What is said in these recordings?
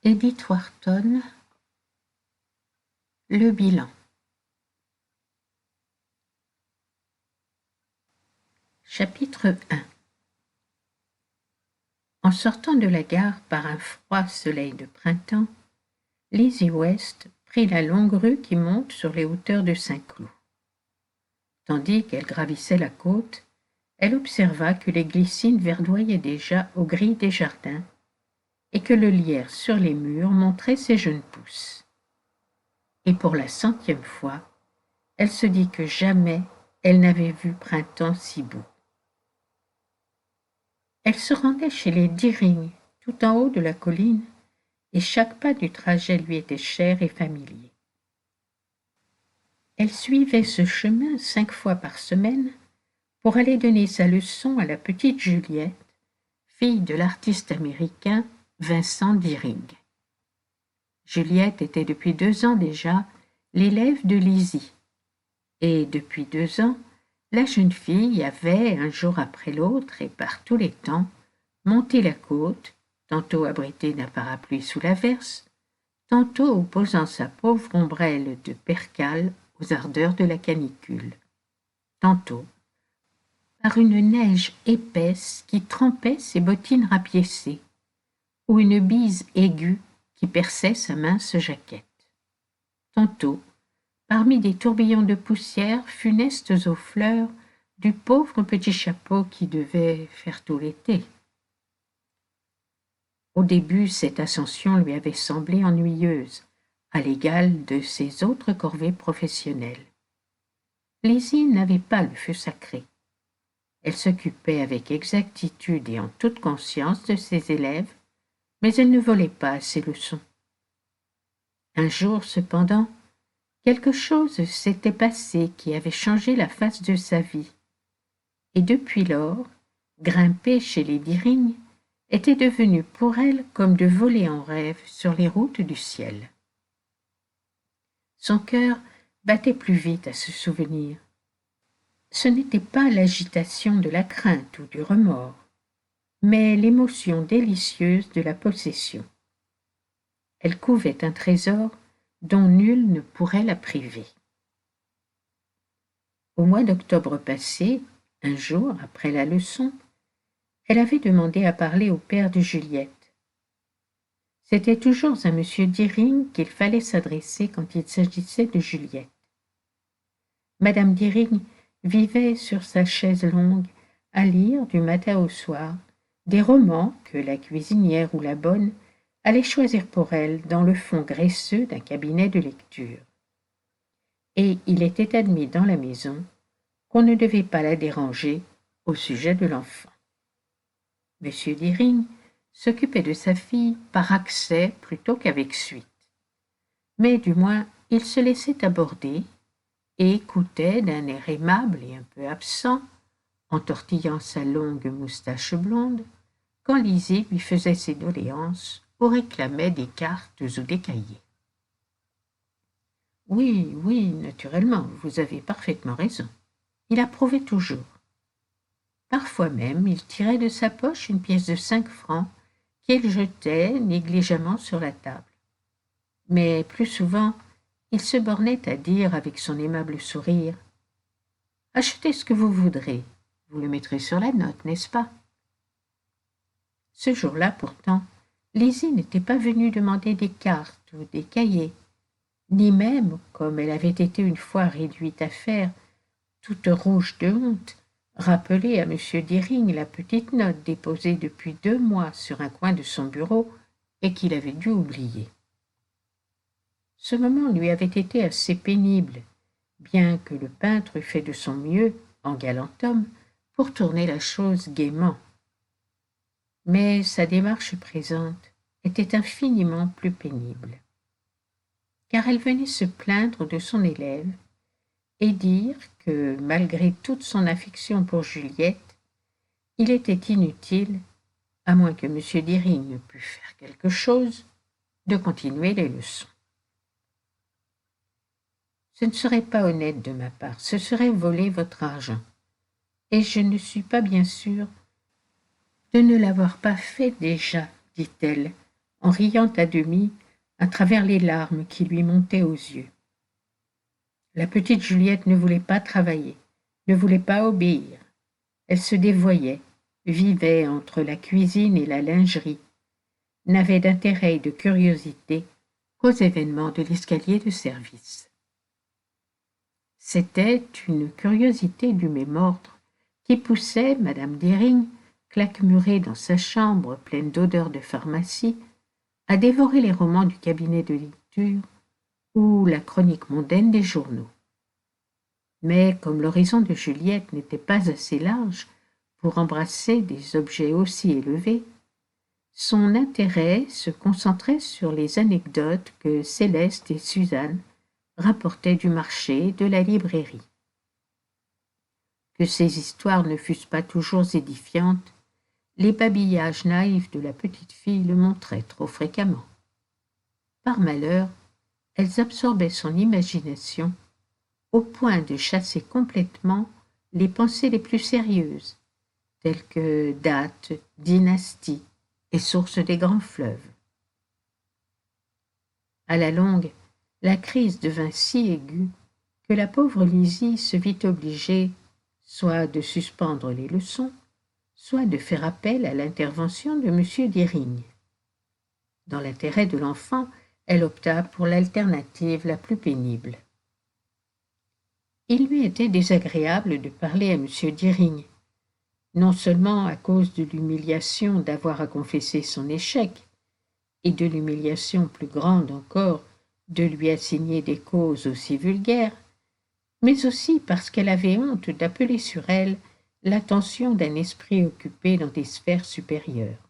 Edith Wharton, le bilan. Chapitre 1. En sortant de la gare par un froid soleil de printemps, Lizzie West prit la longue rue qui monte sur les hauteurs de Saint-Cloud. Tandis qu'elle gravissait la côte, elle observa que les glycines verdoyaient déjà aux grilles des jardins et que le lierre sur les murs montrait ses jeunes pousses. Et pour la 100e fois, elle se dit que jamais elle n'avait vu printemps si beau. Elle se rendait chez les Deering, tout en haut de la colline, et chaque pas du trajet lui était cher et familier. Elle suivait ce chemin 5 fois par semaine pour aller donner sa leçon à la petite Juliette, fille de l'artiste américain Vincent Deering. Juliette était depuis 2 ans déjà l'élève de Lizzie, et depuis 2 ans, la jeune fille avait, un jour après l'autre et par tous les temps, monté la côte, tantôt abritée d'un parapluie sous l'averse, tantôt opposant sa pauvre ombrelle de percale aux ardeurs de la canicule, tantôt par une neige épaisse qui trempait ses bottines rapiécées, ou une bise aiguë qui perçait sa mince jaquette, tantôt parmi des tourbillons de poussière funestes aux fleurs du pauvre petit chapeau qui devait faire tout l'été. Au début, cette ascension lui avait semblé ennuyeuse, à l'égal de ses autres corvées professionnelles. Lizzie n'avait pas le feu sacré. Elle s'occupait avec exactitude et en toute conscience de ses élèves, mais elle ne volait pas ses leçons. Un jour, cependant, quelque chose s'était passé qui avait changé la face de sa vie, et depuis lors, grimper chez les Deering était devenu pour elle comme de voler en rêve sur les routes du ciel. Son cœur battait plus vite à ce souvenir. Ce n'était pas l'agitation de la crainte ou du remords, mais l'émotion délicieuse de la possession. Elle couvait un trésor dont nul ne pourrait la priver. Au mois d'octobre passé, un jour après la leçon, elle avait demandé à parler au père de Juliette. C'était toujours à M. Deering qu'il fallait s'adresser quand il s'agissait de Juliette. Madame Deering vivait sur sa chaise longue à lire du matin au soir des romans que la cuisinière ou la bonne allait choisir pour elle dans le fond graisseux d'un cabinet de lecture. Et il était admis dans la maison qu'on ne devait pas la déranger au sujet de l'enfant. M. Deering s'occupait de sa fille par accès plutôt qu'avec suite. Mais du moins, il se laissait aborder et écoutait d'un air aimable et un peu absent, en tortillant sa longue moustache blonde, quand Lizzie lui faisait ses doléances ou réclamait des cartes ou des cahiers. Oui, oui, naturellement, vous avez parfaitement raison. Il approuvait toujours. Parfois même, il tirait de sa poche une pièce de 5 francs qu'il jetait négligemment sur la table. Mais plus souvent, il se bornait à dire avec son aimable sourire « Achetez ce que vous voudrez, vous le mettrez sur la note, n'est-ce pas ?» Ce jour-là, pourtant, Lizzie n'était pas venue demander des cartes ou des cahiers, ni même, comme elle avait été une fois réduite à faire, toute rouge de honte, rappeler à M. Deering la petite note déposée depuis 2 mois sur un coin de son bureau et qu'il avait dû oublier. Ce moment lui avait été assez pénible, bien que le peintre eût fait de son mieux, en galant homme, pour tourner la chose gaiement. Mais sa démarche présente était infiniment plus pénible, car elle venait se plaindre de son élève et dire que, malgré toute son affection pour Juliette, il était inutile, à moins que M. Deering ne pût faire quelque chose, de continuer les leçons. Ce ne serait pas honnête de ma part, ce serait voler votre argent, et je ne suis pas bien sûre de ne l'avoir pas fait déjà, dit-elle, en riant à demi à travers les larmes qui lui montaient aux yeux. La petite Juliette ne voulait pas travailler, ne voulait pas obéir. Elle se dévoyait, vivait entre la cuisine et la lingerie, n'avait d'intérêt et de curiosité qu'aux événements de l'escalier de service. C'était une curiosité du même ordre qui poussait madame Deering, claquemurée dans sa chambre pleine d'odeurs de pharmacie, à dévorer les romans du cabinet de lecture ou la chronique mondaine des journaux. Mais comme l'horizon de Juliette n'était pas assez large pour embrasser des objets aussi élevés, son intérêt se concentrait sur les anecdotes que Céleste et Suzanne rapportaient du marché et de la librairie. Que ces histoires ne fussent pas toujours édifiantes, les babillages naïfs de la petite fille le montraient trop fréquemment. Par malheur, elles absorbaient son imagination au point de chasser complètement les pensées les plus sérieuses, telles que date, dynastie et source des grands fleuves. À la longue, la crise devint si aiguë que la pauvre Lizzie se vit obligée soit de suspendre les leçons, soit de faire appel à l'intervention de M. Deering. Dans l'intérêt de l'enfant, elle opta pour l'alternative la plus pénible. Il lui était désagréable de parler à M. Deering, non seulement à cause de l'humiliation d'avoir à confesser son échec, et de l'humiliation plus grande encore de lui assigner des causes aussi vulgaires, mais aussi parce qu'elle avait honte d'appeler sur elle l'attention d'un esprit occupé dans des sphères supérieures.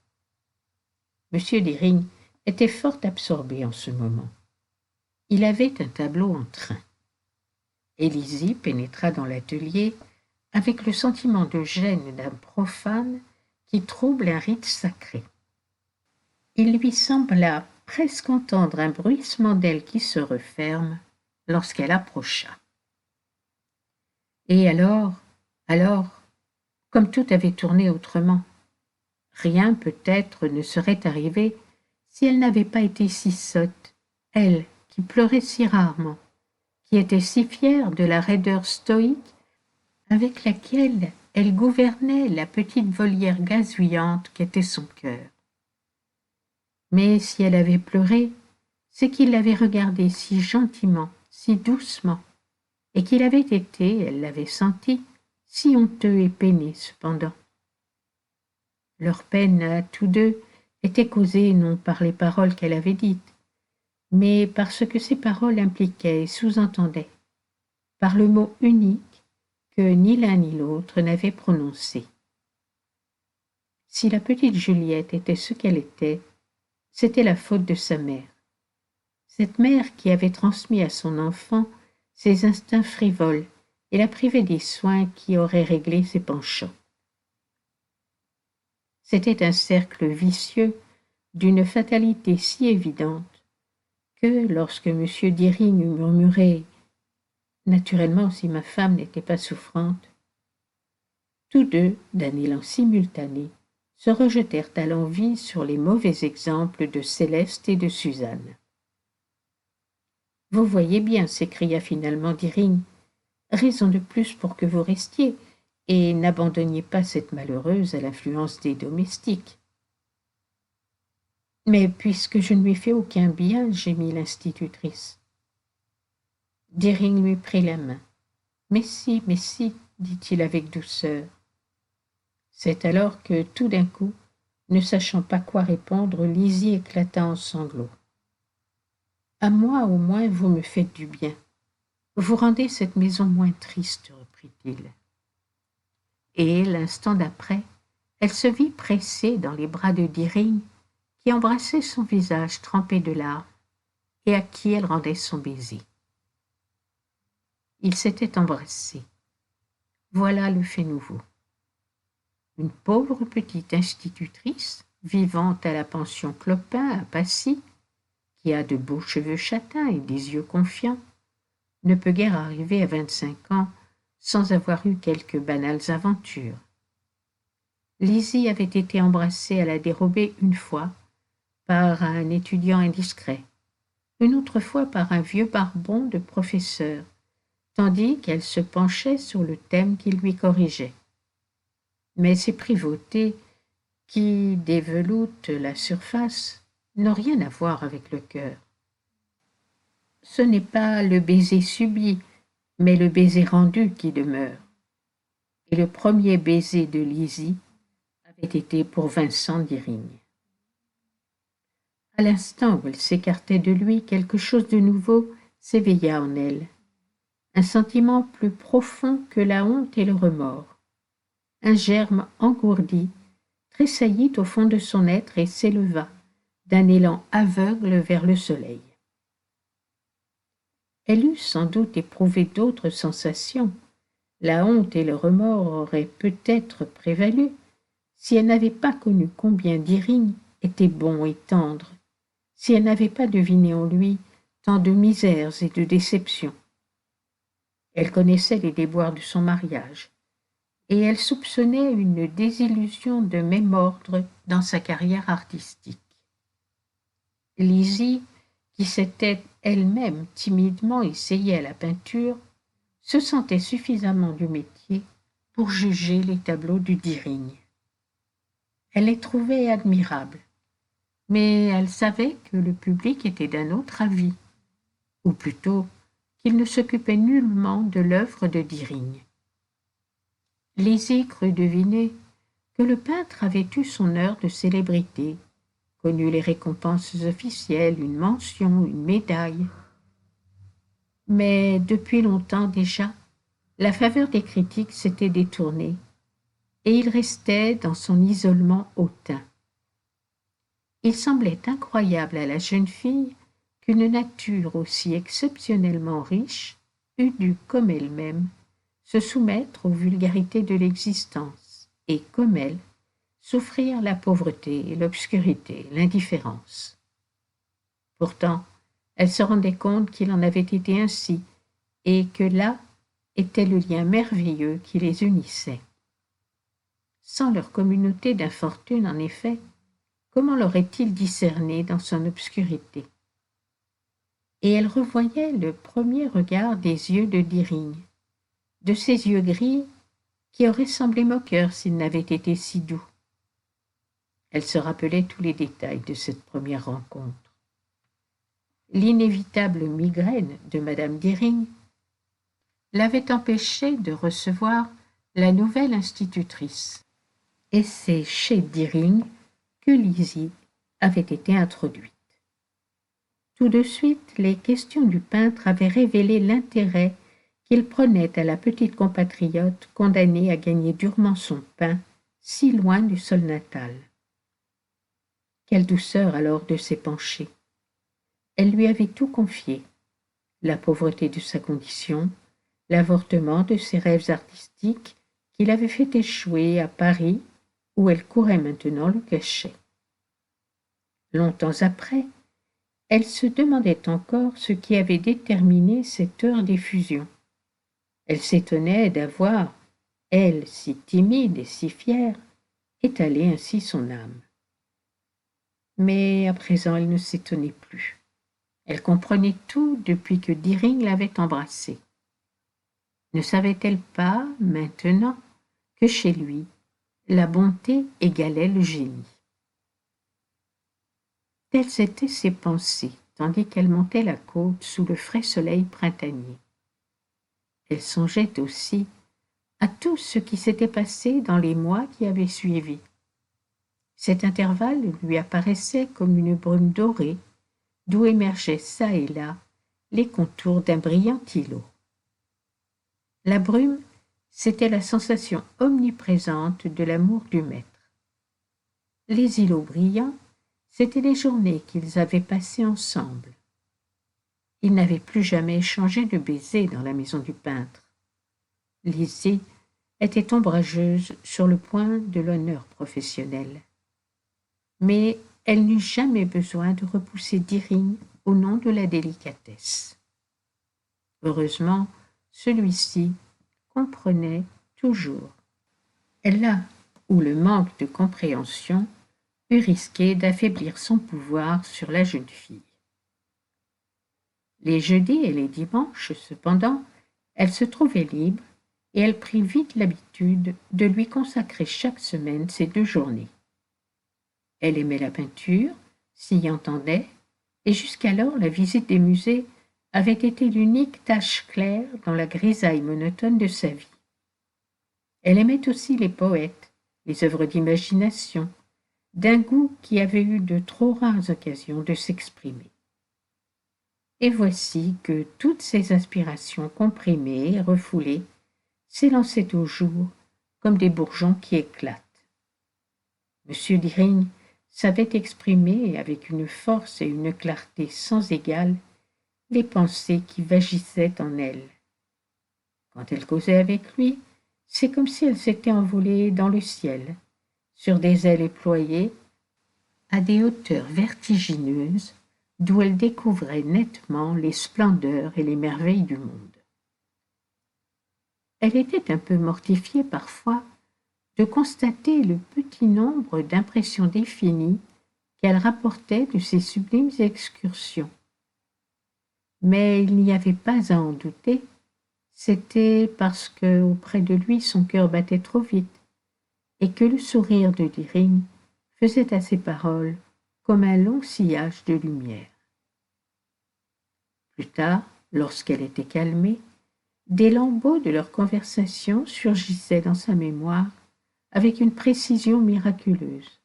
M. Deering était fort absorbé en ce moment. Il avait un tableau en train. Lizzie pénétra dans l'atelier avec le sentiment de gêne d'un profane qui trouble un rite sacré. Il lui sembla presque entendre un bruissement d'ailes qui se referment lorsqu'elle approcha. Et alors, comme tout avait tourné autrement, rien peut-être ne serait arrivé si elle n'avait pas été si sotte, elle qui pleurait si rarement, qui était si fière de la raideur stoïque avec laquelle elle gouvernait la petite volière gazouillante qu'était son cœur. Mais si elle avait pleuré, c'est qu'il l'avait regardée si gentiment, si doucement, et qu'il avait été, elle l'avait senti, si honteux et peiné cependant. Leur peine à tous deux était causée non par les paroles qu'elle avait dites, mais par ce que ces paroles impliquaient et sous-entendaient, par le mot unique que ni l'un ni l'autre n'avait prononcé. Si la petite Juliette était ce qu'elle était, c'était la faute de sa mère. Cette mère qui avait transmis à son enfant ses instincts frivoles et la privait des soins qui auraient réglé ses penchants. C'était un cercle vicieux d'une fatalité si évidente que, lorsque M. Deering eut murmuré « Naturellement, si ma femme n'était pas souffrante », tous deux, d'un élan simultané, se rejetèrent à l'envi sur les mauvais exemples de Céleste et de Suzanne. « Vous voyez bien, s'écria finalement Deering, raison de plus pour que vous restiez, et n'abandonniez pas cette malheureuse à l'influence des domestiques. » « Mais puisque je ne lui fais aucun bien, gémit l'institutrice. Deering lui prit la main. « Mais si, dit-il avec douceur. » C'est alors que, tout d'un coup, ne sachant pas quoi répondre, Lizzie éclata en sanglots. « À moi, au moins, vous me faites du bien. Vous rendez cette maison moins triste, reprit-il. Et, l'instant d'après, elle se vit pressée dans les bras de Deering, qui embrassait son visage trempé de larmes et à qui elle rendait son baiser. Ils s'étaient embrassés. Voilà le fait nouveau. Une pauvre petite institutrice, vivant à la pension Clopin à Passy, qui a de beaux cheveux châtains et des yeux confiants, ne peut guère arriver à 25 ans sans avoir eu quelques banales aventures. Lizzie avait été embrassée à la dérobée une fois, par un étudiant indiscret, une autre fois par un vieux barbon de professeur, tandis qu'elle se penchait sur le thème qu'il lui corrigeait. Mais ces privautés qui déveloutent la surface n'ont rien à voir avec le cœur. Ce n'est pas le baiser subi, mais le baiser rendu qui demeure. Et le premier baiser de Lizzie avait été pour Vincent Deering. À l'instant où elle s'écartait de lui, quelque chose de nouveau s'éveilla en elle, un sentiment plus profond que la honte et le remords. Un germe engourdi tressaillit au fond de son être et s'éleva d'un élan aveugle vers le soleil. Elle eût sans doute éprouvé d'autres sensations. La honte et le remords auraient peut-être prévalu si elle n'avait pas connu combien Deering était bon et tendre, si elle n'avait pas deviné en lui tant de misères et de déceptions. Elle connaissait les déboires de son mariage, et elle soupçonnait une désillusion de même ordre dans sa carrière artistique. Lizzie, qui s'était elle-même timidement essayée à la peinture, se sentait suffisamment du métier pour juger les tableaux du Deering. Elle les trouvait admirables, mais elle savait que le public était d'un autre avis, ou plutôt qu'il ne s'occupait nullement de l'œuvre de Deering. Lizzie crut deviner que le peintre avait eu son heure de célébrité, connu les récompenses officielles, une mention, une médaille. Mais depuis longtemps déjà, la faveur des critiques s'était détournée, et il restait dans son isolement hautain. Il semblait incroyable à la jeune fille qu'une nature aussi exceptionnellement riche eût dû, comme elle-même, se soumettre aux vulgarités de l'existence, et, comme elle, souffrir la pauvreté, l'obscurité, l'indifférence. Pourtant, elle se rendait compte qu'il en avait été ainsi, et que là était le lien merveilleux qui les unissait. Sans leur communauté d'infortune, en effet, comment l'aurait-il discerné dans son obscurité? Et elle revoyait le premier regard des yeux de Deering, de ces yeux gris qui auraient semblé moqueurs s'ils n'avaient été si doux. Elle se rappelait tous les détails de cette première rencontre. L'inévitable migraine de madame Deering l'avait empêchée de recevoir la nouvelle institutrice, et c'est chez Deering que Lizzie avait été introduite. Tout de suite, les questions du peintre avaient révélé l'intérêt qu'il prenait à la petite compatriote condamnée à gagner durement son pain si loin du sol natal. Quelle douceur alors de s'épancher! Elle lui avait tout confié, la pauvreté de sa condition, l'avortement de ses rêves artistiques qu'il avait fait échouer à Paris, où elle courait maintenant le cachet. Longtemps après, elle se demandait encore ce qui avait déterminé cette heure d'effusion. Elle s'étonnait d'avoir, elle si timide et si fière, étalé ainsi son âme. Mais à présent elle ne s'étonnait plus. Elle comprenait tout depuis que Deering l'avait embrassée. Ne savait-elle pas, maintenant, que chez lui, la bonté égalait le génie? Telles étaient ses pensées, tandis qu'elle montait la côte sous le frais soleil printanier. Elle songeait aussi à tout ce qui s'était passé dans les mois qui avaient suivi. Cet intervalle lui apparaissait comme une brume dorée, d'où émergeaient çà et là les contours d'un brillant îlot. La brume, c'était la sensation omniprésente de l'amour du maître. Les îlots brillants, c'étaient les journées qu'ils avaient passées ensemble. Ils n'avaient plus jamais échangé de baisers dans la maison du peintre. Lizzie était ombrageuse sur le point de l'honneur professionnel. Mais elle n'eut jamais besoin de repousser Deering au nom de la délicatesse. Heureusement, celui-ci comprenait toujours. Là où le manque de compréhension eût risqué d'affaiblir son pouvoir sur la jeune fille. Les jeudis et les dimanches, cependant, elle se trouvait libre et elle prit vite l'habitude de lui consacrer chaque semaine ces 2 journées. Elle aimait la peinture, s'y entendait, et jusqu'alors la visite des musées avait été l'unique tache claire dans la grisaille monotone de sa vie. Elle aimait aussi les poètes, les œuvres d'imagination, d'un goût qui avait eu de trop rares occasions de s'exprimer. Et voici que toutes ces inspirations comprimées et refoulées s'élançaient au jour comme des bourgeons qui éclatent. M. Dering savait exprimer avec une force et une clarté sans égale les pensées qui vagissaient en elle. Quand elle causait avec lui, c'est comme si elle s'était envolée dans le ciel, sur des ailes éployées, à des hauteurs vertigineuses, d'où elle découvrait nettement les splendeurs et les merveilles du monde. Elle était un peu mortifiée parfois de constater le petit nombre d'impressions définies qu'elle rapportait de ces sublimes excursions. Mais il n'y avait pas à en douter, c'était parce que auprès de lui son cœur battait trop vite, et que le sourire de Dering faisait à ses paroles comme un long sillage de lumière. Plus tard, lorsqu'elle était calmée, des lambeaux de leur conversation surgissaient dans sa mémoire avec une précision miraculeuse,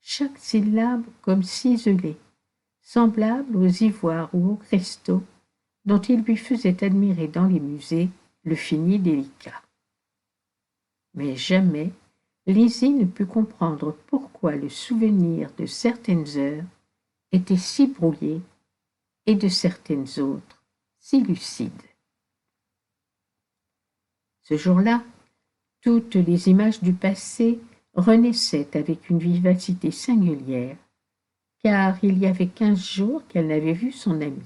chaque syllabe comme ciselée, semblable aux ivoires ou aux cristaux dont il lui faisait admirer dans les musées le fini délicat. Mais jamais Lizzie ne put comprendre pourquoi le souvenir de certaines heures était si brouillé et de certaines autres si lucide. Ce jour-là, toutes les images du passé renaissaient avec une vivacité singulière, car il y avait 15 jours qu'elle n'avait vu son amie.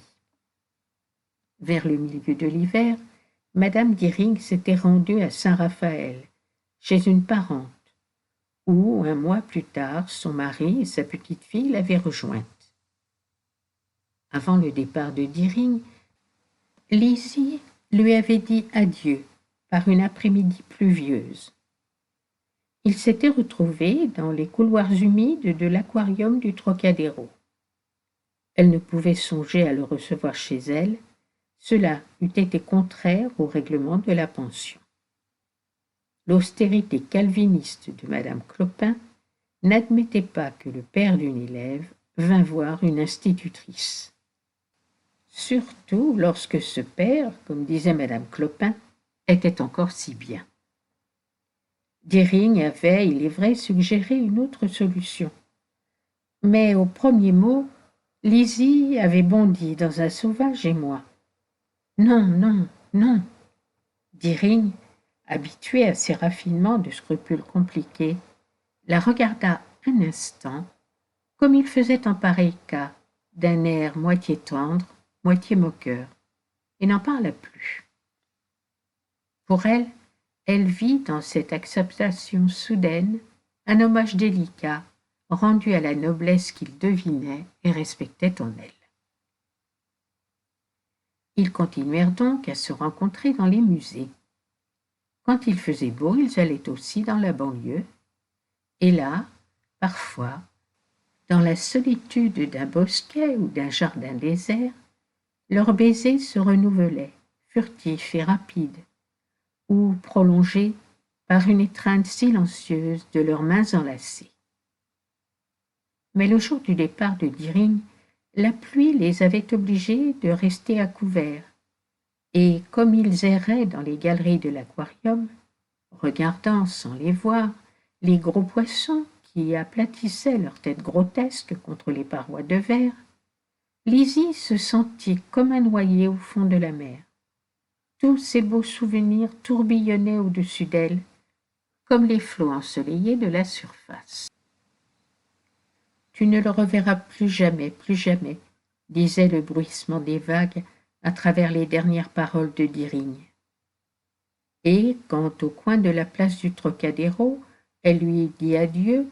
Vers le milieu de l'hiver, madame Dering s'était rendue à Saint-Raphaël, chez une parente, où, un mois plus tard, son mari et sa petite-fille l'avaient rejointe. Avant le départ de Dering, Lizzie lui avait dit adieu par une après-midi pluvieuse. Ils s'étaient retrouvés dans les couloirs humides de l'aquarium du Trocadéro. Elle ne pouvait songer à le recevoir chez elle, cela eût été contraire au règlement de la pension. L'austérité calviniste de madame Clopin n'admettait pas que le père d'une élève vînt voir une institutrice. Surtout lorsque ce père, comme disait madame Clopin, était encore si bien. Dering avait, il est vrai, suggéré une autre solution. Mais au premier mot, Lizzie avait bondi dans un sauvage émoi. Non, non, non. Dering, habitué à ces raffinements de scrupules compliqués, la regarda un instant, comme il faisait en pareil cas, d'un air moitié tendre, moitié moqueur, et n'en parla plus. Pour elle, elle vit dans cette acceptation soudaine un hommage délicat rendu à la noblesse qu'il devinait et respectait en elle. Ils continuèrent donc à se rencontrer dans les musées. Quand il faisait beau, ils allaient aussi dans la banlieue, et là, parfois, dans la solitude d'un bosquet ou d'un jardin désert, leurs baisers se renouvelaient, furtifs et rapides, ou prolongés par une étreinte silencieuse de leurs mains enlacées. Mais le jour du départ de Dering, la pluie les avait obligés de rester à couvert, et comme ils erraient dans les galeries de l'aquarium, regardant sans les voir les gros poissons qui aplatissaient leurs têtes grotesques contre les parois de verre, Lizzie se sentit comme un noyé au fond de la mer. Tous ces beaux souvenirs tourbillonnaient au-dessus d'elle, comme les flots ensoleillés de la surface. « Tu ne le reverras plus jamais, disait le bruissement des vagues à travers les dernières paroles de Dering. Et quand, au coin de la place du Trocadéro, elle lui dit adieu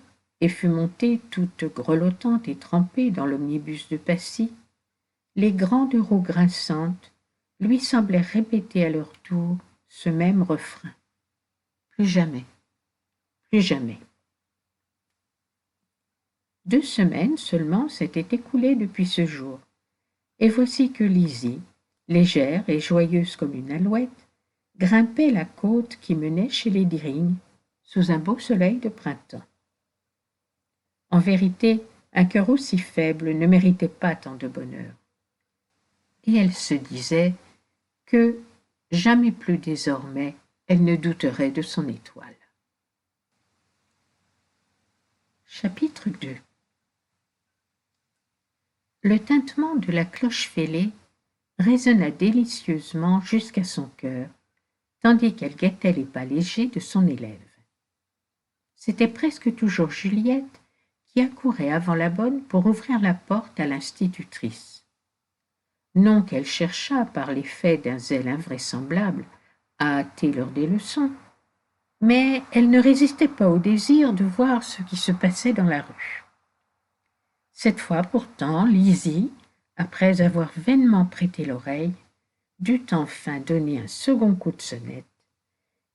et fut montée toute grelottante et trempée dans l'omnibus de Passy, les grandes roues grinçantes lui semblaient répéter à leur tour ce même refrain. Plus jamais, plus jamais. 2 semaines seulement s'étaient écoulées depuis ce jour, et voici que Lizzie, légère et joyeuse comme une alouette, grimpait la côte qui menait chez les Deering sous un beau soleil de printemps. En vérité, un cœur aussi faible ne méritait pas tant de bonheur. Et elle se disait que jamais plus désormais elle ne douterait de son étoile. Chapitre 2. Le tintement de la cloche fêlée résonna délicieusement jusqu'à son cœur, tandis qu'elle guettait les pas légers de son élève. C'était presque toujours Juliette qui accourait avant la bonne pour ouvrir la porte à l'institutrice. Non qu'elle cherchât, par l'effet d'un zèle invraisemblable, à hâter l'heure des leçons, mais elle ne résistait pas au désir de voir ce qui se passait dans la rue. Cette fois pourtant, Lizzie, après avoir vainement prêté l'oreille, dut enfin donner un second coup de sonnette,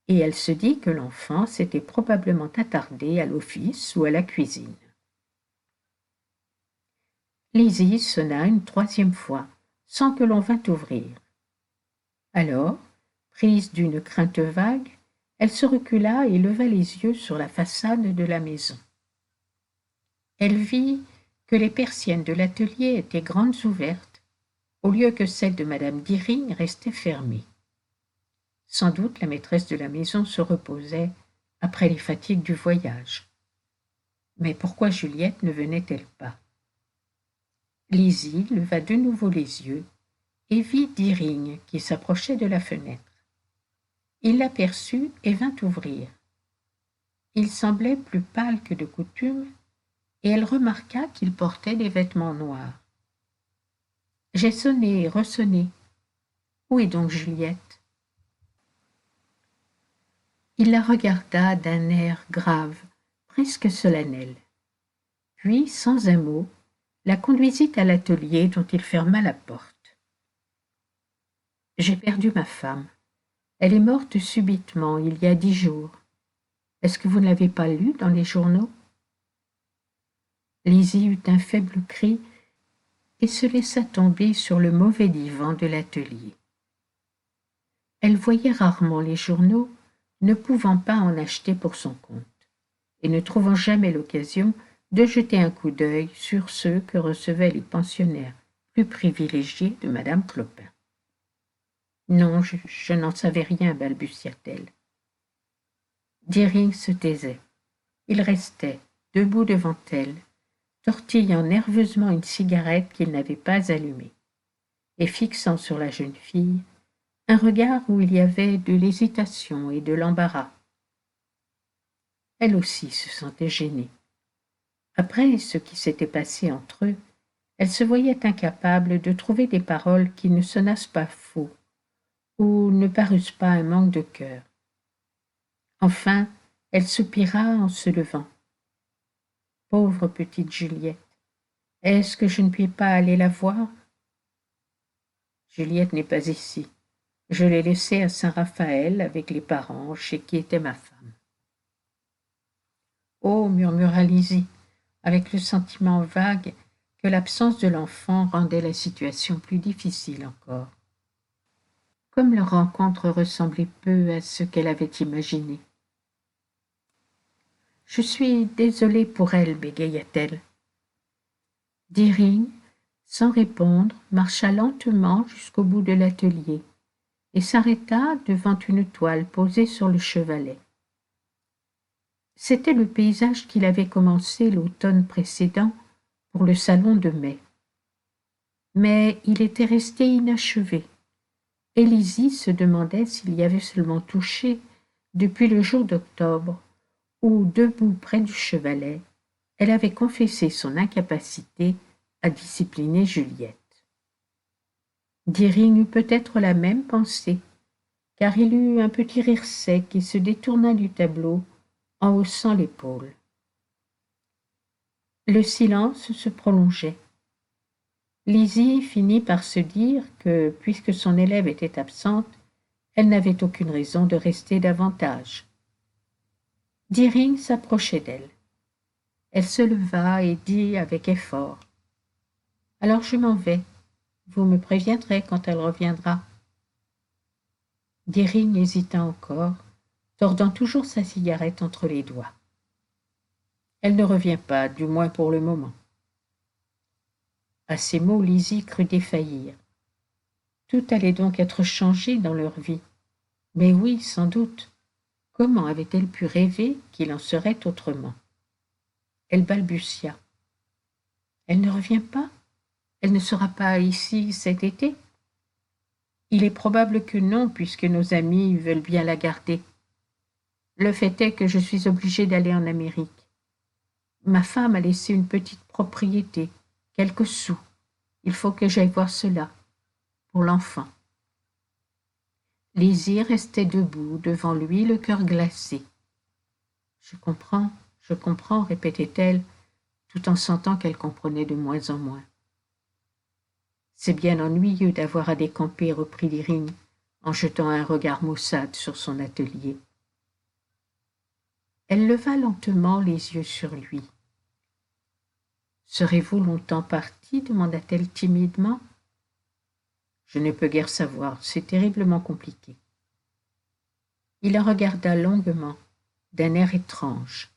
et elle se dit que l'enfant s'était probablement attardé à l'office ou à la cuisine. Lizzie sonna une 3e fois, sans que l'on vînt ouvrir. Alors, prise d'une crainte vague, elle se recula et leva les yeux sur la façade de la maison. Elle vit que les persiennes de l'atelier étaient grandes ouvertes, au lieu que celles de madame Deering restaient fermées. Sans doute la maîtresse de la maison se reposait après les fatigues du voyage. Mais pourquoi Juliette ne venait-elle pas? Lizzie leva de nouveau les yeux et vit Deering qui s'approchait de la fenêtre. Il l'aperçut et vint ouvrir. Il semblait plus pâle que de coutume, et elle remarqua qu'il portait des vêtements noirs. « J'ai sonné et ressonné. Où est donc Juliette ?» Il la regarda d'un air grave, presque solennel. Puis, sans un mot, la conduisit à l'atelier dont il ferma la porte. « J'ai perdu ma femme. Elle est morte subitement, il y a 10 jours. Est-ce que vous ne l'avez pas lu dans les journaux ?» Lizzie eut un faible cri et se laissa tomber sur le mauvais divan de l'atelier. Elle voyait rarement les journaux, ne pouvant pas en acheter pour son compte, et ne trouvant jamais l'occasion de jeter un coup d'œil sur ceux que recevaient les pensionnaires plus privilégiés de madame Clopin. « Non, je n'en savais rien, balbutia-t-elle. Deering se taisait. Il restait, debout devant elle, tortillant nerveusement une cigarette qu'il n'avait pas allumée, et fixant sur la jeune fille un regard où il y avait de l'hésitation et de l'embarras. Elle aussi se sentait gênée. Après ce qui s'était passé entre eux, elle se voyait incapable de trouver des paroles qui ne sonnassent pas faux ou ne parussent pas un manque de cœur. Enfin, elle soupira en se levant. « Pauvre petite Juliette, est-ce que je ne puis pas aller la voir ?»« Juliette n'est pas ici. Je l'ai laissée à Saint-Raphaël avec les parents chez qui était ma femme. »« Oh » murmura Lizzie, avec le sentiment vague que l'absence de l'enfant rendait la situation plus difficile encore. Comme leur rencontre ressemblait peu à ce qu'elle avait imaginé. « Je suis désolée pour elle, bégaya-t-elle. Deering, sans répondre, marcha lentement jusqu'au bout de l'atelier et s'arrêta devant une toile posée sur le chevalet. C'était le paysage qu'il avait commencé l'automne précédent pour le salon de mai. Mais il était resté inachevé, et Lizzie se demandait s'il y avait seulement touché depuis le jour d'octobre où, debout près du chevalet, elle avait confessé son incapacité à discipliner Juliette. Deering eut peut-être la même pensée, car il eut un petit rire sec et se détourna du tableau en haussant l'épaule. Le silence se prolongeait. Lizzie finit par se dire que, puisque son élève était absente, elle n'avait aucune raison de rester davantage. Deering s'approchait d'elle. Elle se leva et dit avec effort: « Alors je m'en vais. Vous me préviendrez quand elle reviendra. » Deering hésita encore, tordant toujours sa cigarette entre les doigts. « Elle ne revient pas, du moins pour le moment. » À ces mots, Lizzie crut défaillir. Tout allait donc être changé dans leur vie. Mais oui, sans doute. Comment avait-elle pu rêver qu'il en serait autrement? Elle balbutia. « Elle ne revient pas? Elle ne sera pas ici cet été? » « Il est probable que non, puisque nos amis veulent bien la garder. Le fait est que je suis obligée d'aller en Amérique. Ma femme a laissé une petite propriété, quelques sous. Il faut que j'aille voir cela, pour l'enfant. » Lizzie restait debout devant lui, le cœur glacé. « Je comprends, répétait-elle, tout en sentant qu'elle comprenait de moins en moins. « C'est bien ennuyeux d'avoir à décamper, reprit Deering, en jetant un regard maussade sur son atelier. Elle leva lentement les yeux sur lui. « Serez-vous longtemps parti ? Demanda-t-elle timidement. « Je ne peux guère savoir, c'est terriblement compliqué. » Il la regarda longuement, d'un air étrange.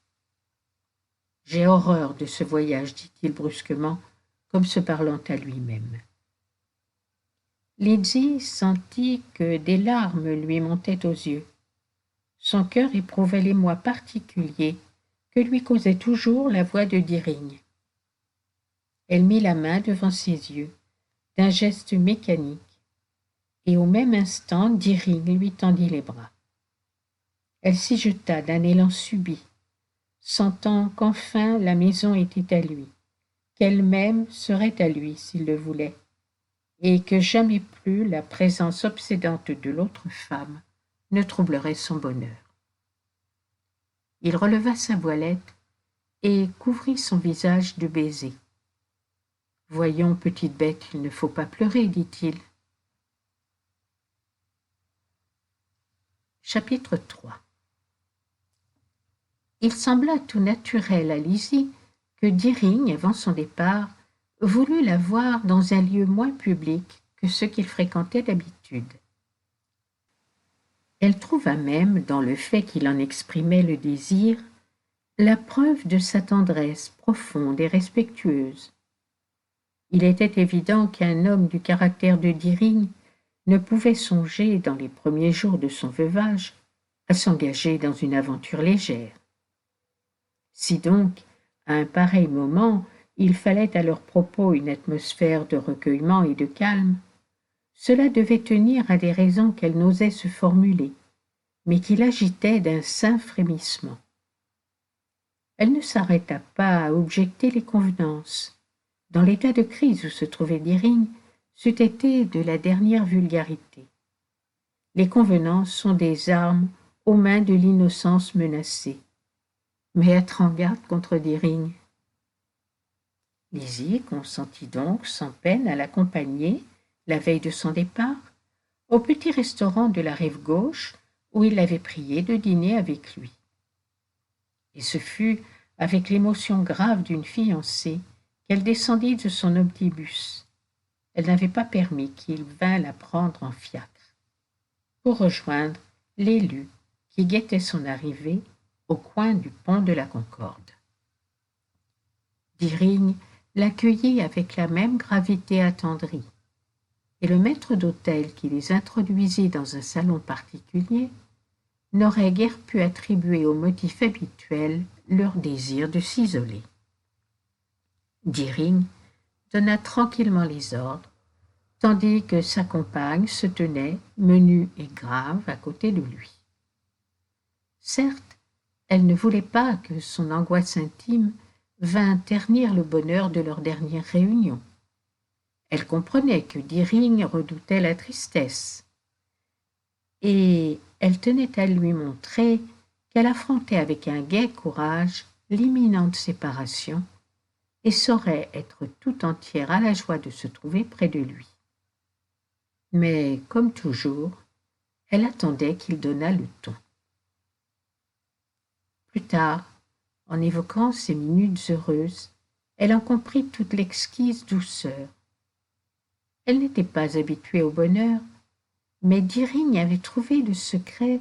« J'ai horreur de ce voyage, dit-il brusquement, comme se parlant à lui-même. Lizzie sentit que des larmes lui montaient aux yeux. Son cœur éprouvait l'émoi particulier que lui causait toujours la voix de Deering. Elle mit la main devant ses yeux, d'un geste mécanique, et au même instant Deering lui tendit les bras. Elle s'y jeta d'un élan subit, sentant qu'enfin la maison était à lui, qu'elle-même serait à lui s'il le voulait, et que jamais plus la présence obsédante de l'autre femme ne troublerait son bonheur. Il releva sa voilette et couvrit son visage de baisers. « Voyons, petite bête, il ne faut pas pleurer, dit-il. » Chapitre 3. Il sembla tout naturel à Lizzie que Deering, avant son départ, voulut la voir dans un lieu moins public que ceux qu'il fréquentait d'habitude. Elle trouva même, dans le fait qu'il en exprimait le désir, la preuve de sa tendresse profonde et respectueuse. Il était évident qu'un homme du caractère de Deering ne pouvait songer, dans les premiers jours de son veuvage, à s'engager dans une aventure légère. Si donc, à un pareil moment, il fallait à leurs propos une atmosphère de recueillement et de calme, cela devait tenir à des raisons qu'elle n'osait se formuler, mais qui l'agitaient d'un saint frémissement. Elle ne s'arrêta pas à objecter les convenances. Dans l'état de crise où se trouvait Deering, c'eût été de la dernière vulgarité. Les convenances sont des armes aux mains de l'innocence menacée. Mais être en garde contre Deering. Lizzie consentit donc sans peine à l'accompagner, la veille de son départ, au petit restaurant de la rive gauche où il l'avait priée de dîner avec lui. Et ce fut avec l'émotion grave d'une fiancée qu'elle descendit de son omnibus. Elle n'avait pas permis qu'il vînt la prendre en fiacre, pour rejoindre l'élu qui guettait son arrivée au coin du pont de la Concorde. Deering l'accueillit avec la même gravité attendrie, et le maître d'hôtel qui les introduisit dans un salon particulier n'aurait guère pu attribuer au motif habituel leur désir de s'isoler. Deering donna tranquillement les ordres, tandis que sa compagne se tenait, menue et grave, à côté de lui. Certes, elle ne voulait pas que son angoisse intime vînt ternir le bonheur de leur dernière réunion. Elle comprenait que Deering redoutait la tristesse, et elle tenait à lui montrer qu'elle affrontait avec un gai courage l'imminente séparation, et saurait être tout entière à la joie de se trouver près de lui. Mais, comme toujours, elle attendait qu'il donnât le ton. Plus tard, en évoquant ces minutes heureuses, elle en comprit toute l'exquise douceur. Elle n'était pas habituée au bonheur, mais Deering avait trouvé le secret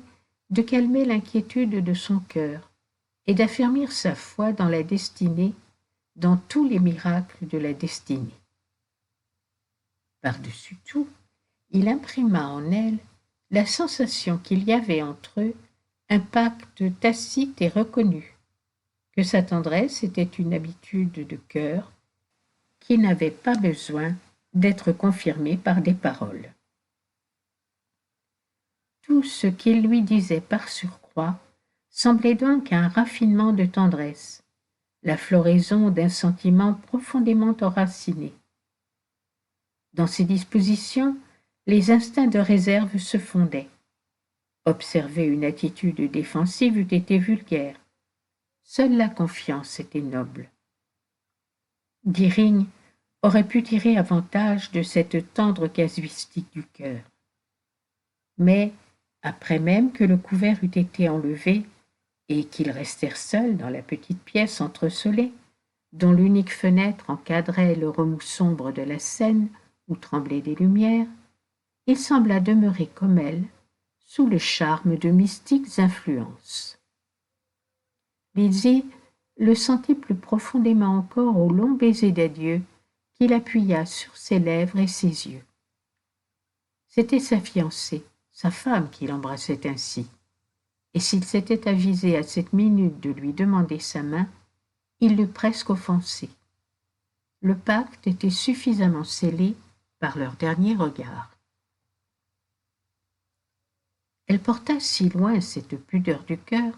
de calmer l'inquiétude de son cœur et d'affermir sa foi dans la destinée, dans tous les miracles de la destinée. Par-dessus tout, il imprima en elle la sensation qu'il y avait entre eux un pacte tacite et reconnu, que sa tendresse était une habitude de cœur qui n'avait pas besoin d'être confirmée par des paroles. Tout ce qu'il lui disait par surcroît semblait donc un raffinement de tendresse, la floraison d'un sentiment profondément enraciné. Dans ses dispositions, les instincts de réserve se fondaient. Observer une attitude défensive eût été vulgaire. Seule la confiance était noble. Deering aurait pu tirer avantage de cette tendre casuistique du cœur. Mais, après même que le couvert eût été enlevé et qu'ils restèrent seuls dans la petite pièce entresolée, dont l'unique fenêtre encadrait le remous sombre de la scène où tremblaient des lumières, il sembla demeurer comme elle, sous le charme de mystiques influences. Lizzie le sentit plus profondément encore au long baiser d'adieu qu'il appuya sur ses lèvres et ses yeux. C'était sa fiancée, sa femme qu'il embrassait ainsi, et s'il s'était avisé à cette minute de lui demander sa main, il l'eût presque offensé. Le pacte était suffisamment scellé par leur dernier regard. Elle porta si loin cette pudeur du cœur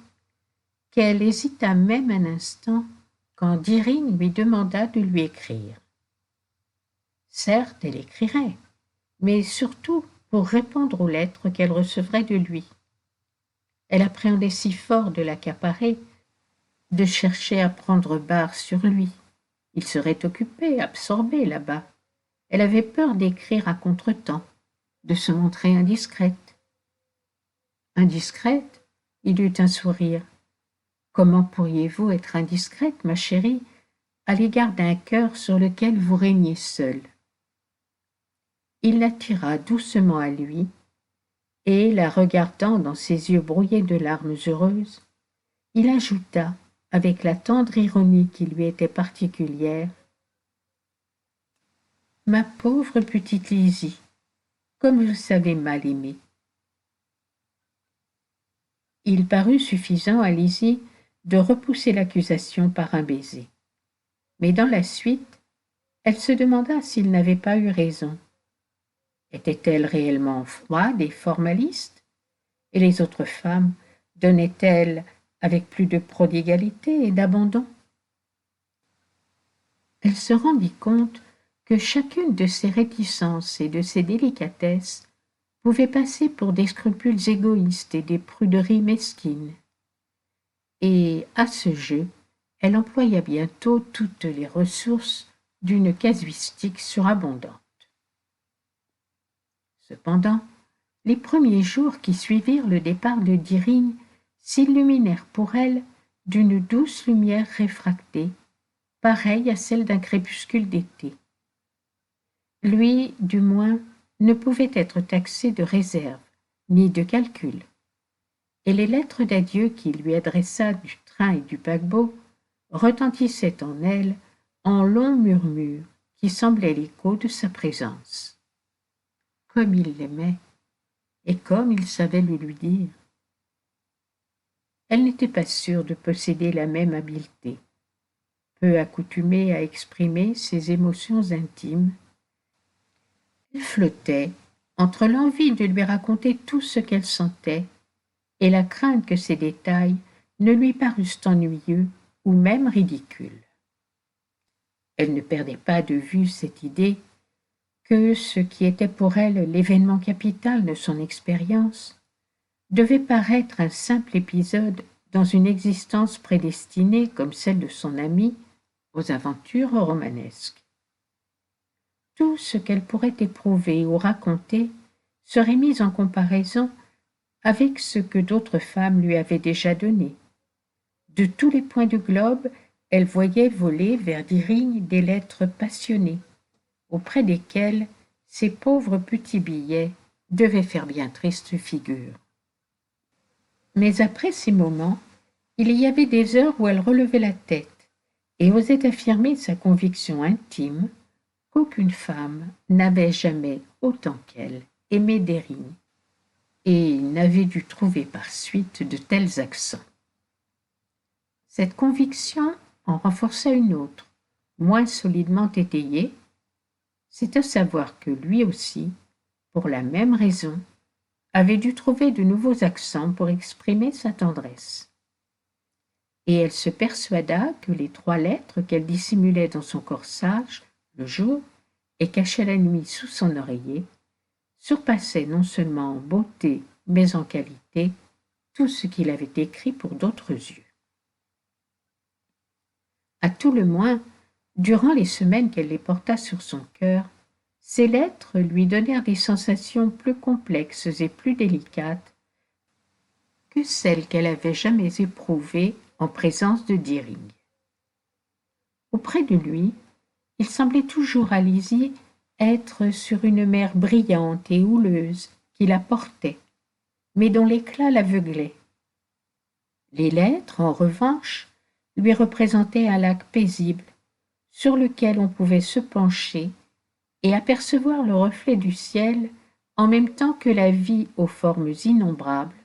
qu'elle hésita même un instant quand Deering lui demanda de lui écrire. Certes, elle écrirait, mais surtout pour répondre aux lettres qu'elle recevrait de lui. Elle appréhendait si fort de l'accaparer, de chercher à prendre barre sur lui. Il serait occupé, absorbé là-bas. Elle avait peur d'écrire à contretemps, de se montrer indiscrète. Indiscrète, il eut un sourire. Comment pourriez-vous être indiscrète, ma chérie, à l'égard d'un cœur sur lequel vous régnez seule? Il l'attira doucement à lui, et, la regardant dans ses yeux brouillés de larmes heureuses, il ajouta, avec la tendre ironie qui lui était particulière, « Ma pauvre petite Lizzie, comme vous savez mal aimer. » Il parut suffisant à Lizzie de repousser l'accusation par un baiser. Mais dans la suite, elle se demanda s'il n'avait pas eu raison. Était-elle réellement froide et formaliste? Et les autres femmes donnaient-elles avec plus de prodigalité et d'abandon? Elle se rendit compte que chacune de ses réticences et de ses délicatesses pouvait passer pour des scrupules égoïstes et des pruderies mesquines. Et, à ce jeu, elle employa bientôt toutes les ressources d'une casuistique surabondante. Cependant, les premiers jours qui suivirent le départ de Deering s'illuminèrent pour elle d'une douce lumière réfractée, pareille à celle d'un crépuscule d'été. Lui, du moins, ne pouvait être taxé de réserve, ni de calcul, et les lettres d'adieu qu'il lui adressa du train et du paquebot retentissaient en elle en longs murmures qui semblaient l'écho de sa présence. Comme il l'aimait, et comme il savait le lui dire. Elle n'était pas sûre de posséder la même habileté. Peu accoutumée à exprimer ses émotions intimes, elle flottait entre l'envie de lui raconter tout ce qu'elle sentait et la crainte que ces détails ne lui parussent ennuyeux ou même ridicules. Elle ne perdait pas de vue cette idée que ce qui était pour elle l'événement capital de son expérience devait paraître un simple épisode dans une existence prédestinée comme celle de son amie aux aventures romanesques. Tout ce qu'elle pourrait éprouver ou raconter serait mis en comparaison avec ce que d'autres femmes lui avaient déjà donné. De tous les points du globe, elle voyait voler vers Deering des lettres passionnées, auprès desquelles ces pauvres petits billets devaient faire bien triste figure. Mais après ces moments, il y avait des heures où elle relevait la tête et osait affirmer sa conviction intime qu'aucune femme n'avait jamais autant qu'elle aimé Deering, et n'avait dû trouver par suite de tels accents. Cette conviction en renforça une autre, moins solidement étayée, c'est à savoir que lui aussi, pour la même raison, avait dû trouver de nouveaux accents pour exprimer sa tendresse. Et elle se persuada que les 3 lettres qu'elle dissimulait dans son corsage le jour et cachait la nuit sous son oreiller surpassaient non seulement en beauté mais en qualité tout ce qu'il avait écrit pour d'autres yeux. À tout le moins, durant les semaines qu'elle les porta sur son cœur, ces lettres lui donnèrent des sensations plus complexes et plus délicates que celles qu'elle avait jamais éprouvées en présence de Deering. Auprès de lui, il semblait toujours à Lizzie être sur une mer brillante et houleuse qui la portait, mais dont l'éclat l'aveuglait. Les lettres, en revanche, lui représentaient un lac paisible sur lequel on pouvait se pencher et apercevoir le reflet du ciel en même temps que la vie aux formes innombrables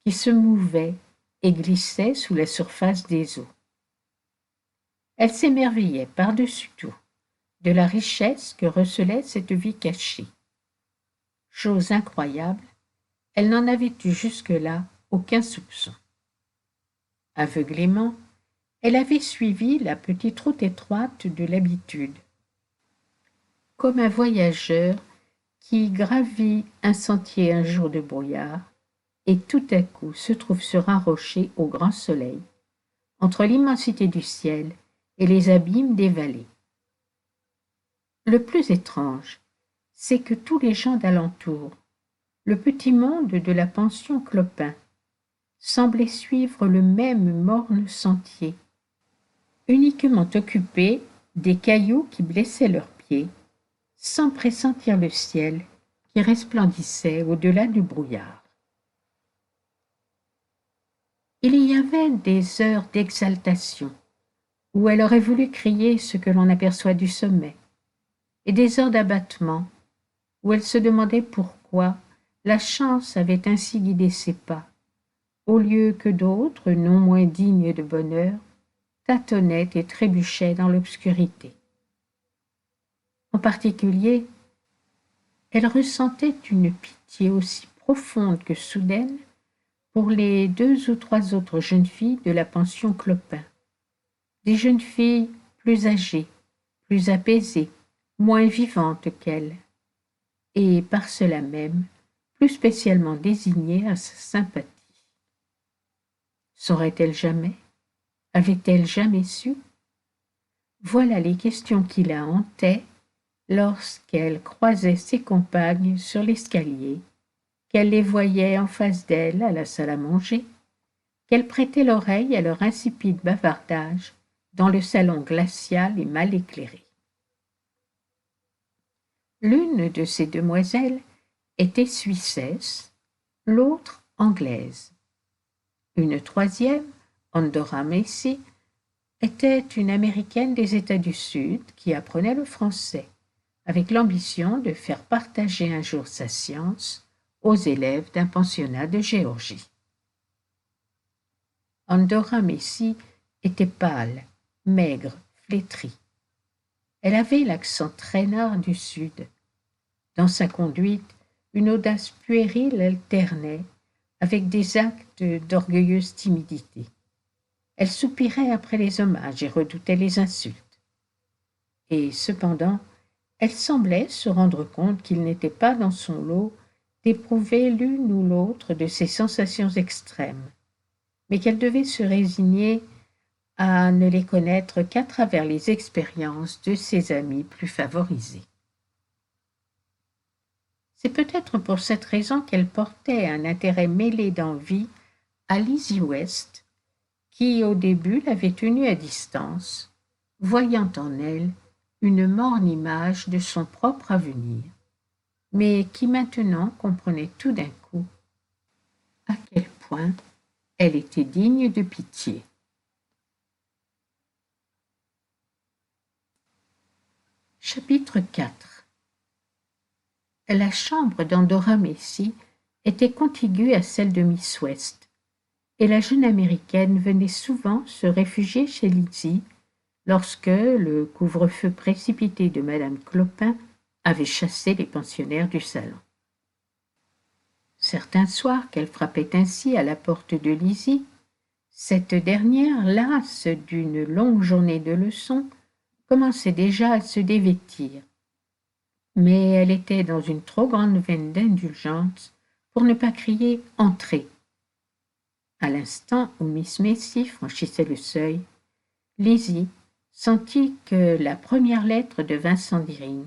qui se mouvaient et glissaient sous la surface des eaux. Elle s'émerveillait par-dessus tout de la richesse que recelait cette vie cachée. Chose incroyable, elle n'en avait eu jusque-là aucun soupçon. Aveuglément, elle avait suivi la petite route étroite de l'habitude, comme un voyageur qui gravit un sentier un jour de brouillard et tout à coup se trouve sur un rocher au grand soleil, entre l'immensité du ciel et les abîmes des vallées. Le plus étrange, c'est que tous les gens d'alentour, le petit monde de la pension Clopin, semblaient suivre le même morne sentier, uniquement occupés des cailloux qui blessaient leurs pieds, sans pressentir le ciel qui resplendissait au-delà du brouillard. Il y avait des heures d'exaltation où elle aurait voulu crier ce que l'on aperçoit du sommet, et des heures d'abattement où elle se demandait pourquoi la chance avait ainsi guidé ses pas, au lieu que d'autres, non moins dignes de bonheur, tâtonnaient et trébuchaient dans l'obscurité. En particulier, elle ressentait une pitié aussi profonde que soudaine pour les 2 ou 3 autres jeunes filles de la pension Clopin, des jeunes filles plus âgées, plus apaisées, moins vivantes qu'elle, et par cela même plus spécialement désignées à sa sympathie. Saurait-elle jamais? Avait-elle jamais su? Voilà les questions qui la hantaient lorsqu'elle croisait ses compagnes sur l'escalier, qu'elle les voyait en face d'elle à la salle à manger, qu'elle prêtait l'oreille à leur insipide bavardage dans le salon glacial et mal éclairé. L'une de ces demoiselles était suissesse, l'autre anglaise. Une troisième, Andorra Macy, était une Américaine des États du Sud qui apprenait le français, avec l'ambition de faire partager un jour sa science aux élèves d'un pensionnat de Géorgie. Andorra Macy était pâle, maigre, flétrie. Elle avait l'accent traînard du Sud. Dans sa conduite, une audace puérile alternait avec des actes d'orgueilleuse timidité. Elle soupirait après les hommages et redoutait les insultes. Et cependant, elle semblait se rendre compte qu'il n'était pas dans son lot d'éprouver l'une ou l'autre de ces sensations extrêmes, mais qu'elle devait se résigner à ne les connaître qu'à travers les expériences de ses amis plus favorisés. C'est peut-être pour cette raison qu'elle portait un intérêt mêlé d'envie à Lizzie West, qui au début l'avait tenue à distance, voyant en elle une morne image de son propre avenir, mais qui maintenant comprenait tout d'un coup à quel point elle était digne de pitié. Chapitre 4. La chambre d'Andorra Messi était contiguë à celle de Miss West, et la jeune américaine venait souvent se réfugier chez Lizzie lorsque le couvre-feu précipité de madame Clopin avait chassé les pensionnaires du salon. Certains soirs qu'elle frappait ainsi à la porte de Lizzie, cette dernière, lasse d'une longue journée de leçons, commençait déjà à se dévêtir. Mais elle était dans une trop grande veine d'indulgence pour ne pas crier « Entrez !» À l'instant où Miss Messi franchissait le seuil, Lizzie sentit que la première lettre de Vincent Deering,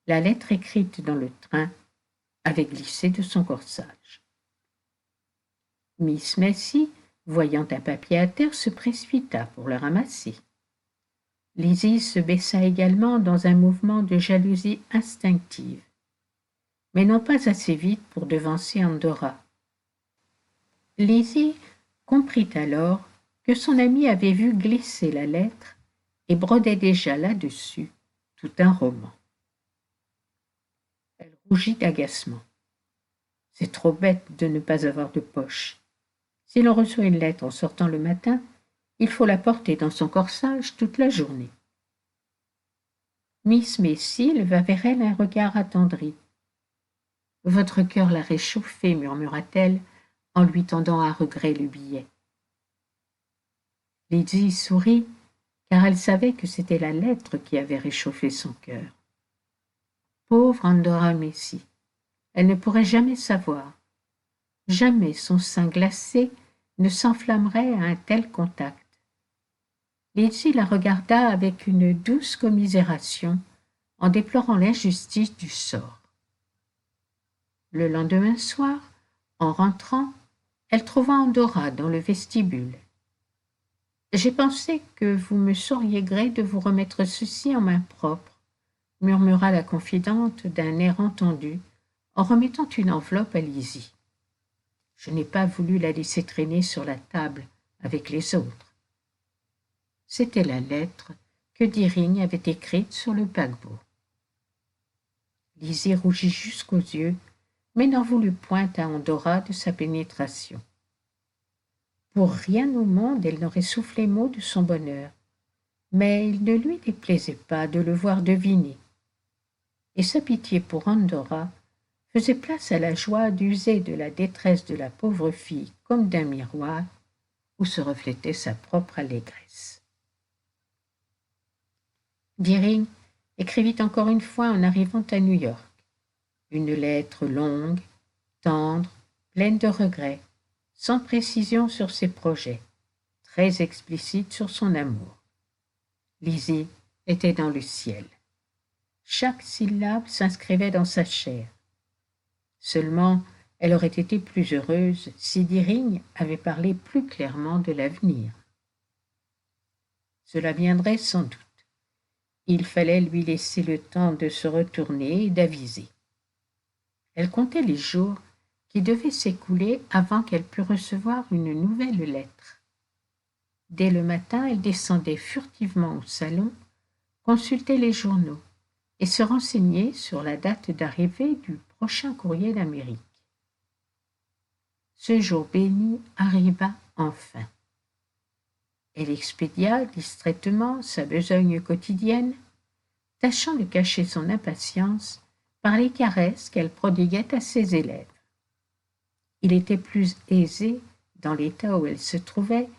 la lettre écrite dans le train, avait glissé de son corsage. Miss Messi, voyant un papier à terre, se précipita pour le ramasser. Lizzie se baissa également dans un mouvement de jalousie instinctive, mais non pas assez vite pour devancer Andorra. Lizzie comprit alors que son amie avait vu glisser la lettre et brodait déjà là-dessus tout un roman. Elle rougit d'agacement. C'est trop bête de ne pas avoir de poche. Si l'on reçoit une lettre en sortant le matin, il faut la porter dans son corsage toute la journée. Miss Messi leva vers elle un regard attendri. « Votre cœur l'a réchauffé, murmura-t-elle en lui tendant à regret le billet. Lizzie sourit, car elle savait que c'était la lettre qui avait réchauffé son cœur. Pauvre Andorra Messi, elle ne pourrait jamais savoir. Jamais son sein glacé ne s'enflammerait à un tel contact. Lizzie la regarda avec une douce commisération, en déplorant l'injustice du sort. Le lendemain soir, en rentrant, elle trouva Andorra dans le vestibule. « J'ai pensé que vous me sauriez gré de vous remettre ceci en main propre, » murmura la confidente d'un air entendu, en remettant une enveloppe à Lizzie. « Je n'ai pas voulu la laisser traîner sur la table avec les autres. » C'était la lettre que Deering avait écrite sur le paquebot. Lizzie rougit jusqu'aux yeux, mais n'en voulut point à Andorra de sa pénétration. Pour rien au monde elle n'aurait soufflé mot de son bonheur, mais il ne lui déplaisait pas de le voir deviner, et sa pitié pour Andorra faisait place à la joie d'user de la détresse de la pauvre fille comme d'un miroir où se reflétait sa propre allégresse. Deering écrivit encore une fois en arrivant à New York, une lettre longue, tendre, pleine de regrets, sans précision sur ses projets, très explicite sur son amour. Lizzie était dans le ciel. Chaque syllabe s'inscrivait dans sa chair. Seulement, elle aurait été plus heureuse si Deering avait parlé plus clairement de l'avenir. Cela viendrait sans doute. Il fallait lui laisser le temps de se retourner et d'aviser. Elle comptait les jours qui devaient s'écouler avant qu'elle pût recevoir une nouvelle lettre. Dès le matin, elle descendait furtivement au salon, consultait les journaux et se renseignait sur la date d'arrivée du prochain courrier d'Amérique. Ce jour béni arriva enfin. Elle expédia distraitement sa besogne quotidienne, tâchant de cacher son impatience par les caresses qu'elle prodiguait à ses élèves. Il était plus aisé, dans l'état où elle se trouvait,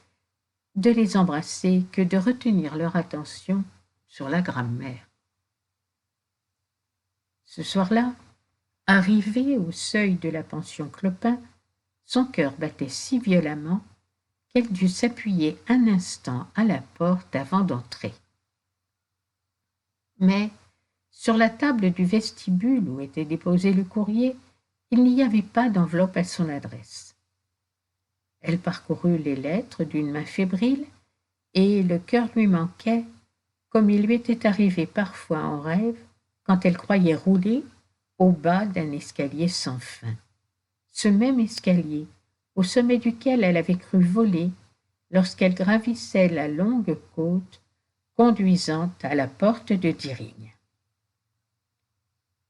de les embrasser que de retenir leur attention sur la grammaire. Ce soir-là, arrivée au seuil de la pension Clopin, son cœur battait si violemment qu'elle dut s'appuyer un instant à la porte avant d'entrer. Mais sur la table du vestibule où était déposé le courrier, il n'y avait pas d'enveloppe à son adresse. Elle parcourut les lettres d'une main fébrile, et le cœur lui manquait, comme il lui était arrivé parfois en rêve, quand elle croyait rouler au bas d'un escalier sans fin. Ce même escalier, au sommet duquel elle avait cru voler lorsqu'elle gravissait la longue côte conduisant à la porte de Deering.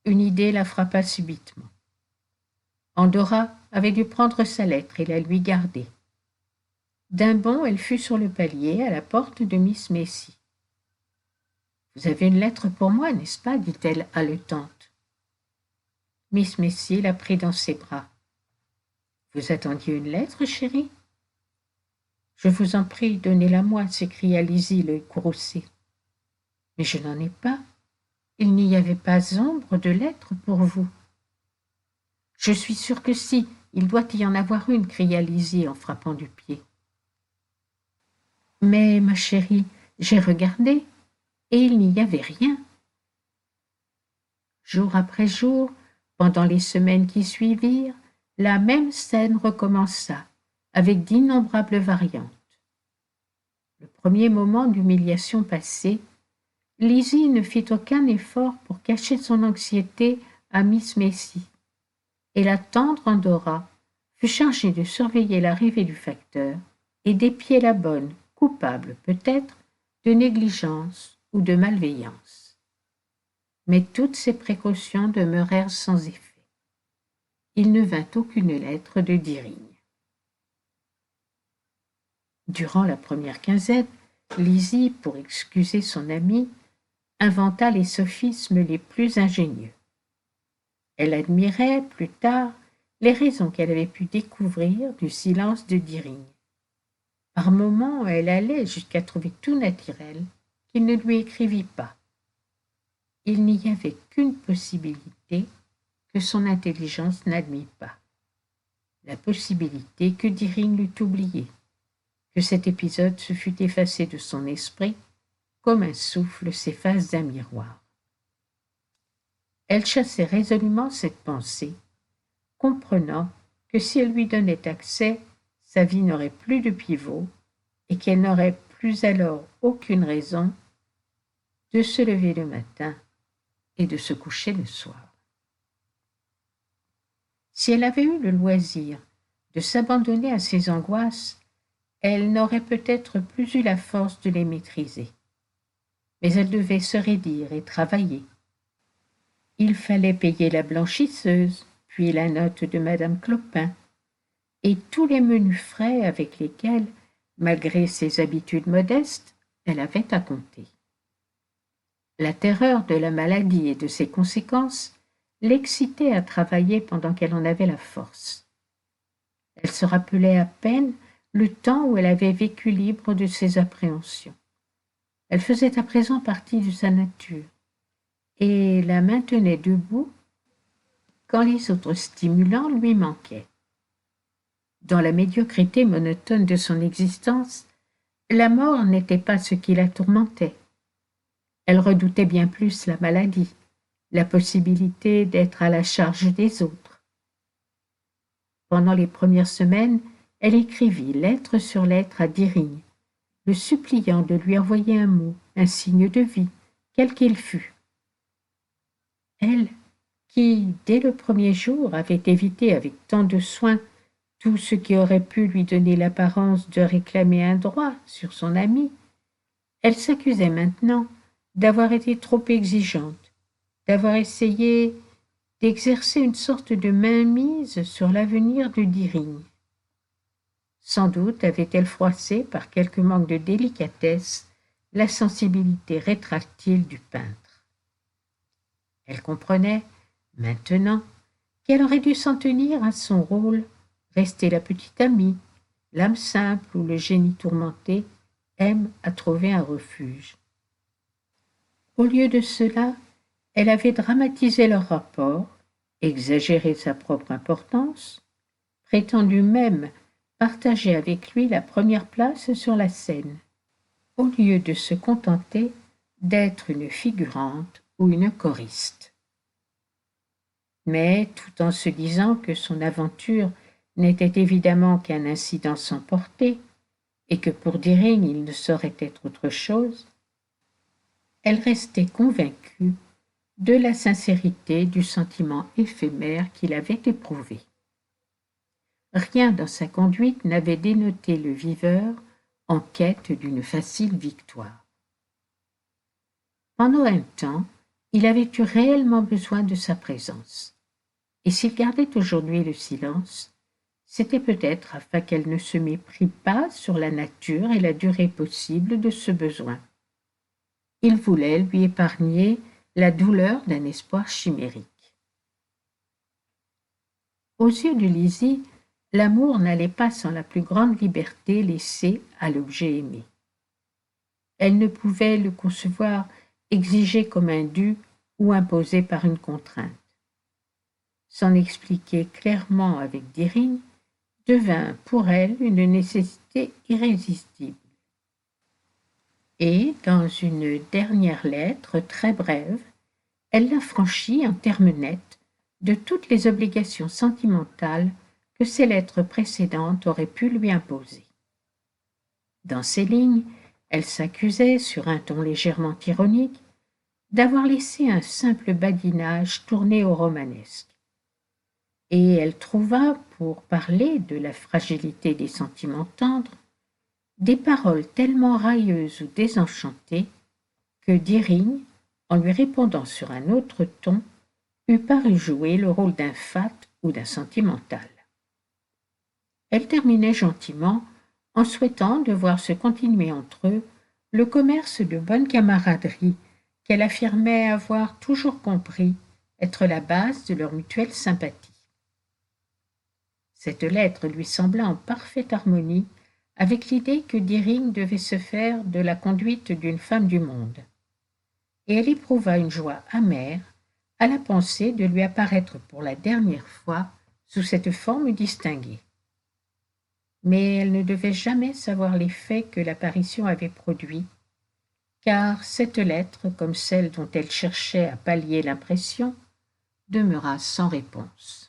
Une idée la frappa subitement. Andorra avait dû prendre sa lettre et la lui garder. D'un bond, elle fut sur le palier à la porte de Miss Messi. « Vous avez une lettre pour moi, n'est-ce pas » dit-elle haletante. Miss Messi la prit dans ses bras. « Vous attendiez une lettre, chérie ?»« Je vous en prie, donnez-la-moi » s'écria Lizzie le courroucé. « Mais je n'en ai pas. Il n'y avait pas ombre de lettre pour vous. »« Je suis sûre que si, il doit y en avoir une » cria Lizzie en frappant du pied. « Mais, ma chérie, j'ai regardé, et il n'y avait rien. » Jour après jour, pendant les semaines qui suivirent, la même scène recommença, avec d'innombrables variantes. Le premier moment d'humiliation passé, Lizzie ne fit aucun effort pour cacher son anxiété à Miss Messi, et la tendre Andorra fut chargée de surveiller l'arrivée du facteur et d'épier la bonne, coupable peut-être, de négligence ou de malveillance. Mais toutes ces précautions demeurèrent sans effet. Il ne vint aucune lettre de Deering. Durant la première quinzaine, Lizzie, pour excuser son amie, inventa les sophismes les plus ingénieux. Elle admirait, plus tard, les raisons qu'elle avait pu découvrir du silence de Deering. Par moments, elle allait jusqu'à trouver tout naturel qu'il ne lui écrivît pas. Il n'y avait qu'une possibilité que son intelligence n'admit pas. La possibilité que Deering l'eût oublié, que cet épisode se fût effacé de son esprit comme un souffle s'efface d'un miroir. Elle chassait résolument cette pensée, comprenant que si elle lui donnait accès, sa vie n'aurait plus de pivot et qu'elle n'aurait plus alors aucune raison de se lever le matin et de se coucher le soir. Si elle avait eu le loisir de s'abandonner à ses angoisses, elle n'aurait peut-être plus eu la force de les maîtriser. Mais elle devait se raidir et travailler. Il fallait payer la blanchisseuse, puis la note de madame Clopin, et tous les menus frais avec lesquels, malgré ses habitudes modestes, elle avait à compter. La terreur de la maladie et de ses conséquences l'excitait à travailler pendant qu'elle en avait la force. Elle se rappelait à peine le temps où elle avait vécu libre de ses appréhensions. Elle faisait à présent partie de sa nature et la maintenait debout quand les autres stimulants lui manquaient. Dans la médiocrité monotone de son existence, la mort n'était pas ce qui la tourmentait. Elle redoutait bien plus la maladie, la possibilité d'être à la charge des autres. Pendant les premières semaines, elle écrivit lettre sur lettre à Deering, le suppliant de lui envoyer un mot, un signe de vie, quel qu'il fût. Elle, qui, dès le premier jour, avait évité avec tant de soin tout ce qui aurait pu lui donner l'apparence de réclamer un droit sur son ami, elle s'accusait maintenant d'avoir été trop exigeante, d'avoir essayé d'exercer une sorte de mainmise sur l'avenir de Deering. Sans doute avait-elle froissé, par quelque manque de délicatesse, la sensibilité rétractile du peintre. Elle comprenait, maintenant, qu'elle aurait dû s'en tenir à son rôle, rester la petite amie, l'âme simple où le génie tourmenté aime à trouver un refuge. Au lieu de cela, elle avait dramatisé leur rapport, exagéré sa propre importance, prétendu même partageait avec lui la première place sur la scène, au lieu de se contenter d'être une figurante ou une choriste. Mais, tout en se disant que son aventure n'était évidemment qu'un incident sans portée, et que pour Deering il ne saurait être autre chose, elle restait convaincue de la sincérité du sentiment éphémère qu'il avait éprouvé. Rien dans sa conduite n'avait dénoté le viveur en quête d'une facile victoire. Pendant un temps, il avait eu réellement besoin de sa présence, et s'il gardait aujourd'hui le silence, c'était peut-être afin qu'elle ne se méprit pas sur la nature et la durée possible de ce besoin. Il voulait lui épargner la douleur d'un espoir chimérique. Aux yeux de Lizzie, l'amour n'allait pas sans la plus grande liberté laissée à l'objet aimé. Elle ne pouvait le concevoir exigé comme un dû ou imposé par une contrainte. S'en expliquer clairement avec Deering devint pour elle une nécessité irrésistible. Et, dans une dernière lettre très brève, elle l'affranchit en termes nets de toutes les obligations sentimentales que ses lettres précédentes auraient pu lui imposer. Dans ces lignes, elle s'accusait, sur un ton légèrement ironique, d'avoir laissé un simple badinage tourné au romanesque. Et elle trouva, pour parler de la fragilité des sentiments tendres, des paroles tellement railleuses ou désenchantées que Deering, en lui répondant sur un autre ton, eût paru jouer le rôle d'un fat ou d'un sentimental. Elle terminait gentiment en souhaitant de voir se continuer entre eux le commerce de bonne camaraderie qu'elle affirmait avoir toujours compris être la base de leur mutuelle sympathie. Cette lettre lui sembla en parfaite harmonie avec l'idée que Deering devait se faire de la conduite d'une femme du monde, et elle éprouva une joie amère à la pensée de lui apparaître pour la dernière fois sous cette forme distinguée. Mais elle ne devait jamais savoir l'effet que l'apparition avait produit, car cette lettre, comme celle dont elle cherchait à pallier l'impression, demeura sans réponse.